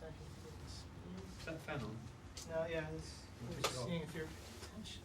second to get the speed. Is that fan on? No, yeah, it's Push just it off. seeing if you're attention.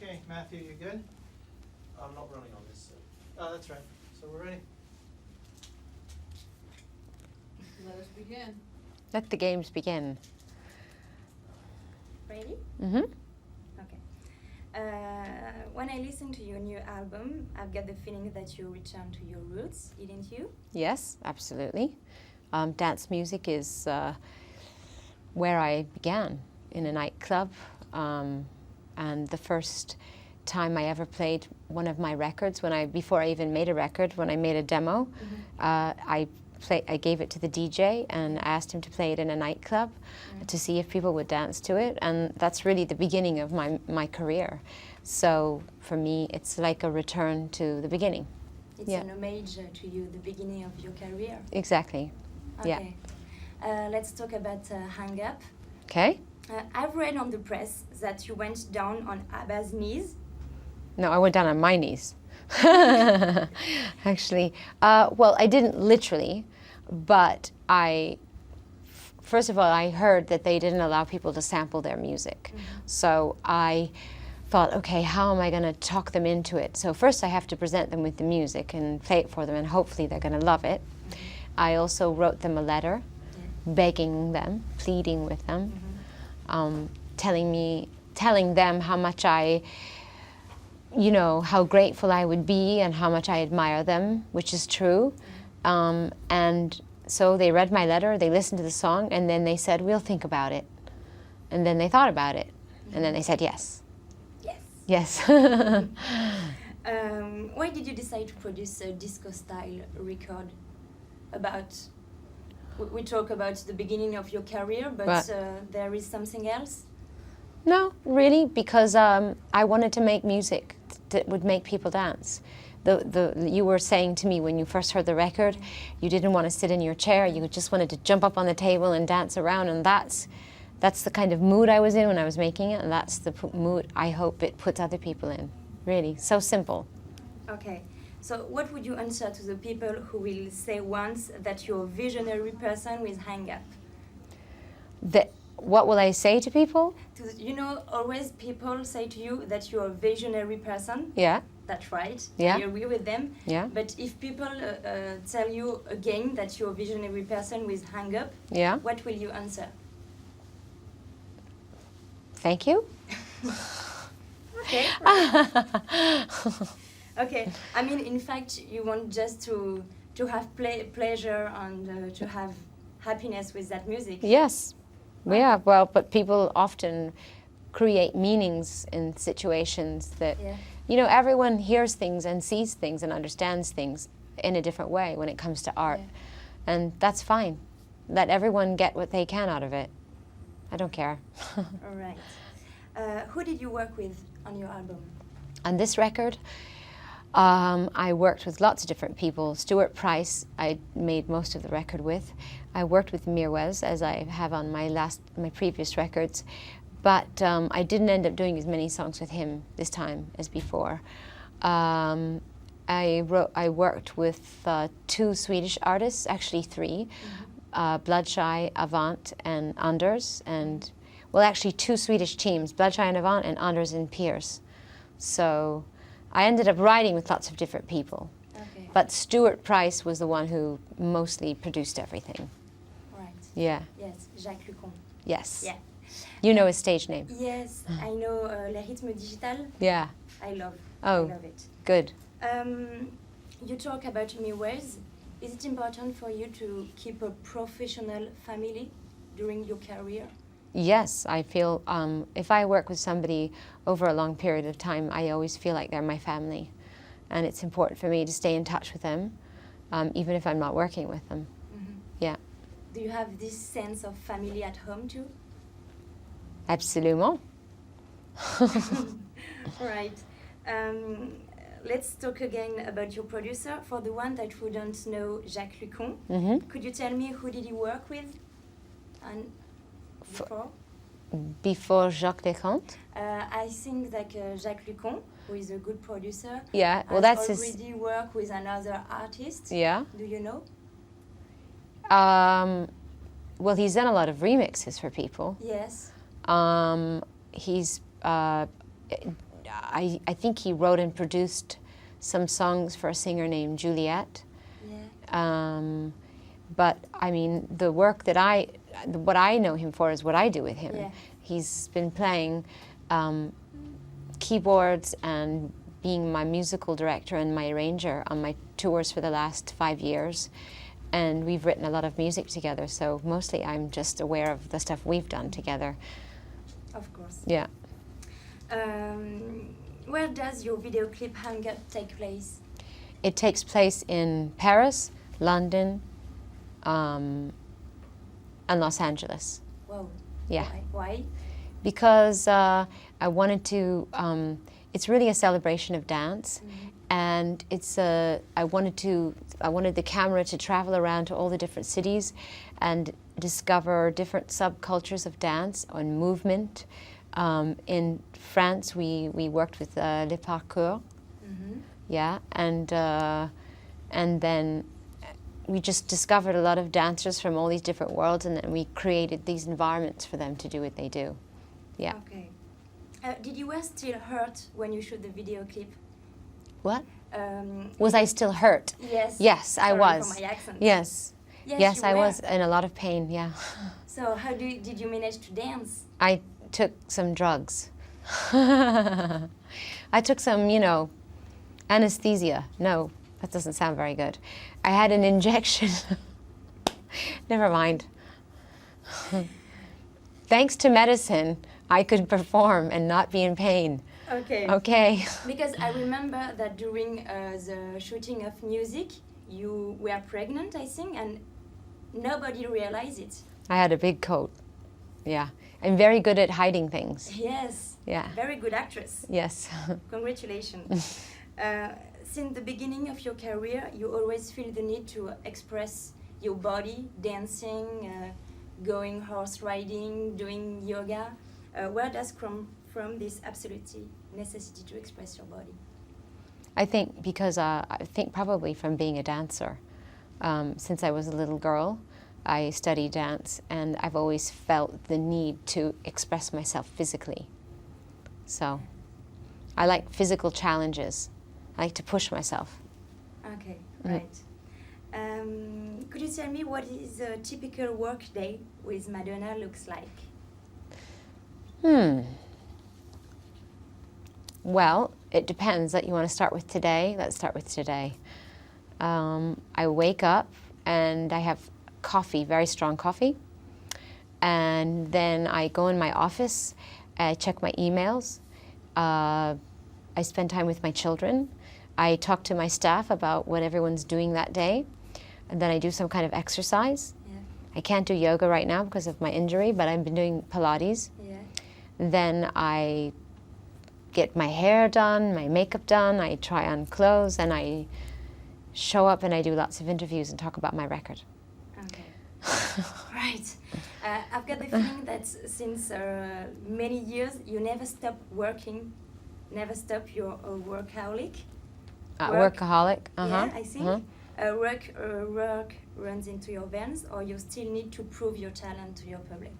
Okay, Matthew, you good? I'm not running on this. Oh, that's right. So we're ready. Let us begin. Let the games begin. Ready? Mm-hmm. Okay. When I listen to your new album, I've got the feeling that you return to your roots, didn't you? Yes, absolutely. Dance music is where I began, in a nightclub. And the first time I ever played one of my records, before I even made a record, when I made a demo, I gave it to the DJ and asked him to play it in a nightclub to see if people would dance to it, and that's really the beginning of my career. So for me, it's like a return to the beginning. It's an homage to you, the beginning of your career. Exactly. Okay. Let's talk about Hang Up. Okay. I've read on the press that you went down on ABBA's knees. No, I went down on my knees. Actually, well, I didn't literally, but first of all, I heard that they didn't allow people to sample their music. So I thought, okay, how am I going to talk them into it? So first I have to present them with the music and play it for them, and hopefully they're going to love it. I also wrote them a letter, begging them, pleading with them, telling them how much how grateful I would be and how much I admire them, which is true. And so they read my letter, they listened to the song, and then they said, we'll think about it. And then they thought about it, and then they said yes. Yes. Yes. Why did you decide to produce a disco-style record? We talk about the beginning of your career, but there is something else? No, really, because I wanted to make music that would make people dance. You were saying to me when you first heard the record, you didn't want to sit in your chair, you just wanted to jump up on the table and dance around, and that's the kind of mood I was in when I was making it, and that's the mood I hope it puts other people in. Really, so simple. Okay, so what would you answer to the people who will say once that you're a visionary person with Hang Up? What will I say to people? Always people say to you that you're a visionary person. Yeah. That's right. Yeah. I agree with them. Yeah. But if people tell you again that you're a visionary person with Hang Up, Yeah. what will you answer? Thank you. Okay. Okay. I mean, in fact, you want just to have pleasure and to have happiness with that music. Yes. Yeah, well, but people often create meanings in situations that, everyone hears things and sees things and understands things in a different way when it comes to art. Yeah. And that's fine. Let everyone get what they can out of it. I don't care. All right. Who did you work with on your album? On this record, I worked with lots of different people. Stuart Price, I made most of the record with. I worked with Mirwes, as I have on my previous records, but I didn't end up doing as many songs with him this time as before. I worked with 2 Swedish artists, actually 3, Bloodshy, Avant, and Anders, and actually 2 Swedish teams, Bloodshy and Avant, and Anders and Piers. So I ended up writing with lots of different people. Okay. But Stuart Price was the one who mostly produced everything. Right. Yeah. Yes, Jacques Lucon. Yes. Yeah. You know his stage name? Yes, I know Les Rythmes Digital. Yeah. I love it. Good. You talk about Mirwes. Is it important for you to keep a professional family during your career? Yes, I feel if I work with somebody over a long period of time, I always feel like they're my family. And it's important for me to stay in touch with them, even if I'm not working with them. Mm-hmm. Yeah. Do you have this sense of family at home too? Absolument. Right. Let's talk again about your producer. For the one that wouldn't know Jacques Lucon, could you tell me who did he work with? And before? Before Jacques Descamps? I think that Jacques Lucon who is a good producer. Yeah, well, has that's his. already worked with another artist. Yeah. Do you know? Well, he's done a lot of remixes for people. Yes. He's. I think he wrote and produced some songs for a singer named Juliet. Yeah. But I mean, the work that what I know him for is what I do with him. Yeah. He's been playing keyboards and being my musical director and my arranger on my tours for the last 5 years. And we've written a lot of music together, so mostly I'm just aware of the stuff we've done together. Of course. Yeah. Where does your video clip Uncut take place? It takes place in Paris, London, and Los Angeles. Wow. Yeah. Why? Because I wanted to, it's really a celebration of dance. Mm-hmm. And I wanted the camera to travel around to all the different cities and discover different subcultures of dance and movement. In France, we worked with Le Parcours, Mm-hmm. yeah, and then we just discovered a lot of dancers from all these different worlds, and then we created these environments for them to do what they do. Yeah. Okay. Did you were still hurt when you shot the video clip? What? Was I still hurt? Yes. Yes, I Sorry was. for my accent. Yes. Yes, Yes, you I were. was in a lot of pain, yeah. So how did you manage to dance? I took some drugs. I took some, anesthesia. No, that doesn't sound very good. I had an injection. Never mind. Thanks to medicine, I could perform and not be in pain. Okay. Okay. Because I remember that during the shooting of music, you were pregnant, I think, and nobody realized it. I had a big coat. Yeah. I'm very good at hiding things. Yes. Yeah. Very good actress. Yes. Congratulations. Since the beginning of your career, you always feel the need to express your body, dancing, going horse riding, doing yoga. Where does come from this absolute necessity to express your body? I think because I think probably from being a dancer. Since I was a little girl, I studied dance, and I've always felt the need to express myself physically. So I like physical challenges. I like to push myself. Okay, right. Could you tell me what is a typical work day with Madonna looks like? Well, it depends. You want to start with today? Let's start with today. I wake up and I have coffee, very strong coffee. And then I go in my office, I check my emails. I spend time with my children. I talk to my staff about what everyone's doing that day. And then I do some kind of exercise. Yeah. I can't do yoga right now because of my injury, but I've been doing Pilates. Yeah. Then I get my hair done, my makeup done, I try on clothes, and I show up and I do lots of interviews and talk about my record. Okay. Right. I've got the feeling that since many years you never stop working, never stop your workaholic. Workaholic, uh-huh. Yeah, I think. Work runs into your veins, or you still need to prove your talent to your public?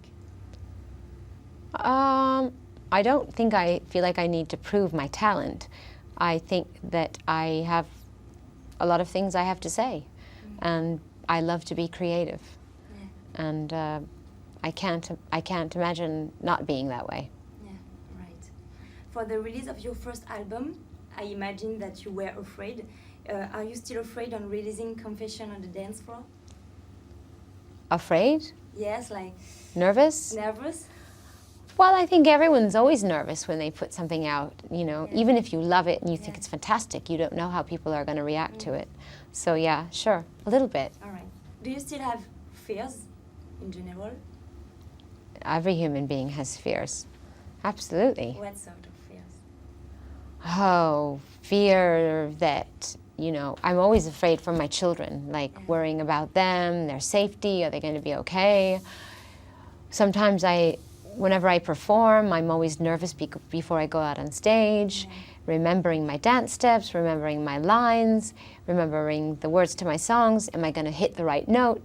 I don't think I feel like I need to prove my talent. I think that I have a lot of things I have to say, and I love to be creative. Yeah. And I can't imagine not being that way. Yeah, right. For the release of your first album, I imagine that you were afraid. Are you still afraid on releasing Confession on the dance floor? Afraid? Yes, like Nervous? nervous? Well, I think everyone's always nervous when they put something out, Yeah. even if you love it and you think Yeah. it's fantastic, you don't know how people are going to react to it. So yeah, sure, a little bit. All right. Do you still have fears in general? Every human being has fears. Absolutely. What sort of fears? Oh, fear that, I'm always afraid for my children, like Yeah. worrying about them, their safety, are they going to be okay? Sometimes whenever I perform, I'm always nervous before I go out on stage. remembering my dance steps, remembering my lines, remembering the words to my songs. Am I going to hit the right note?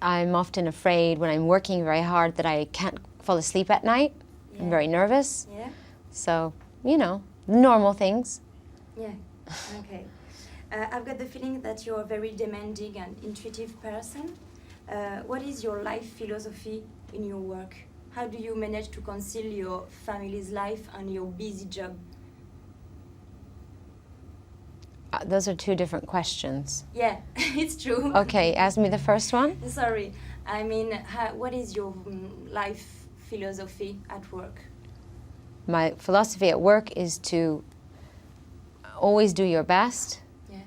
I'm often afraid when I'm working very hard that I can't fall asleep at night. Yeah. I'm very nervous. Yeah. So, you know, normal things. Yeah. Okay. I've got the feeling that you're a very demanding and intuitive person. What is your life philosophy in your work? How do you manage to concile your family's life and your busy job? Those are two different questions. Yeah, it's true. Okay, ask me the first one. Sorry. I mean, what is your life philosophy at work? My philosophy at work is to always do your best, Yeah.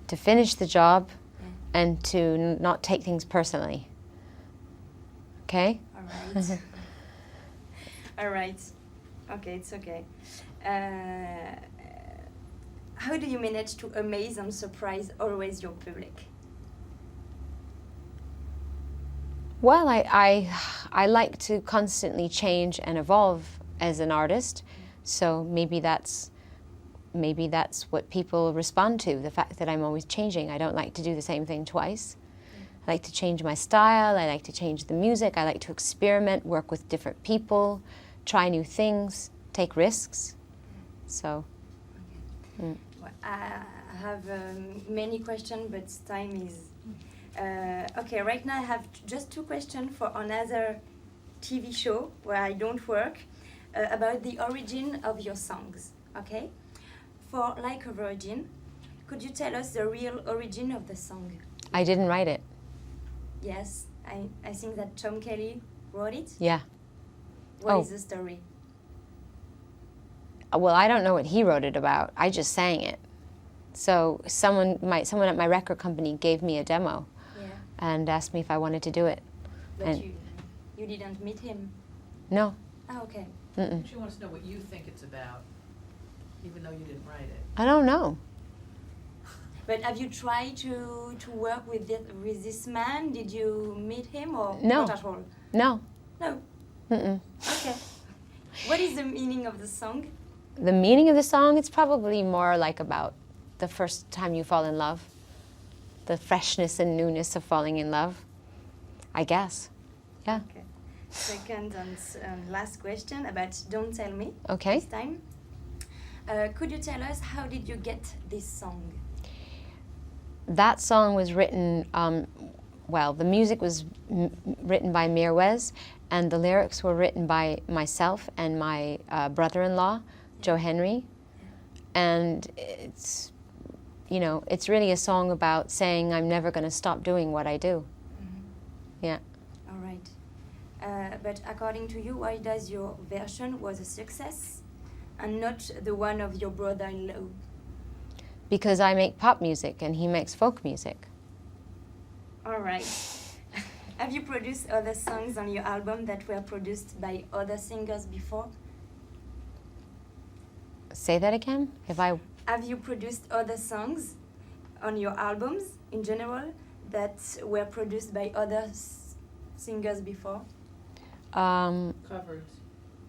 to finish the job, Yeah. and to not take things personally. Okay? All right. All right. Okay, it's okay. How do you manage to amaze and surprise always your public? Well, I like to constantly change and evolve as an artist, so maybe that's what people respond to, the fact that I'm always changing. I don't like to do the same thing twice. I like to change my style, I like to change the music, I like to experiment, work with different people, try new things, take risks. So, Well, I have many questions, but time is... okay, right now I have just two questions for another TV show where I don't work, about the origin of your songs, okay? For Like a Virgin, could you tell us the real origin of the song? I didn't write it. Yes, I think that Tom Kelly wrote it. Yeah. What is Oh. the story? Well, I don't know what he wrote it about. I just sang it. So someone at my record company gave me a demo Yeah, and asked me if I wanted to do it. but And- you didn't meet him. No. Oh, okay. Mm-mm. She wants to know what you think it's about, even though you didn't write it. I don't know. But have you tried to work with this man? Did you meet him or No. not at all? No. No. Mm-mm. Okay. What is the meaning of the song? The meaning of the song, it's probably more like about the first time you fall in love. The freshness and newness of falling in love, I guess. Yeah. Okay. Second and last question about Don't Tell Me. Okay. This time. Could you tell us how did you get this song? That song was written, well, the music was written by Mirwes, and the lyrics were written by myself and my brother-in-law, Joe Henry. And it's, you know, it's really a song about saying I'm never going to stop doing what I do. Mm-hmm. Yeah. All right. But according to you, why does your version was a success and not the one of your brother-in-law? Because I make pop music and he makes folk music. All right. Have you produced other songs on your album that were produced by other singers before? Say that again? Have you produced other songs on your albums in general that were produced by other singers before? Covers.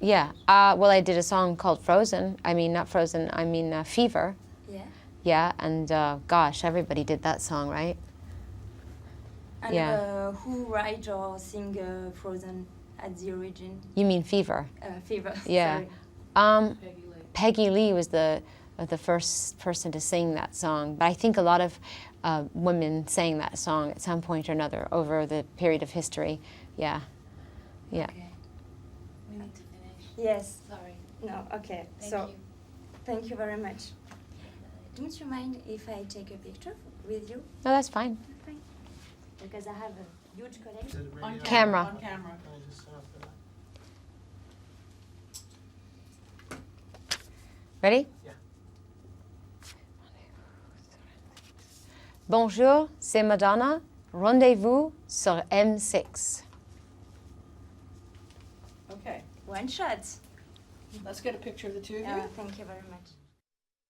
Yeah. Well, I did a song called Frozen. I mean, not Frozen, I mean Fever. Yeah. Yeah, and gosh, everybody did that song, right? And Yeah. who write or sing Frozen at the origin? You mean Fever? Fever. Yeah. Sorry. Peggy Lee. Peggy Lee was the first person to sing that song, but I think a lot of women sang that song at some point or another over the period of history. Yeah. Yeah. Okay. We need to finish. Yes. Sorry. No. Okay. Thank so, you. thank you very much. Don't you mind if I take a picture with you? No, that's fine. Fine. Because I have a huge collection. Is it On radio? Camera. On camera. Can I just set up for that? Ready? Yeah. Bonjour, c'est Madonna. Rendez-vous sur M6. Okay, One shot. let's get a picture of the two of you. Thank you very much.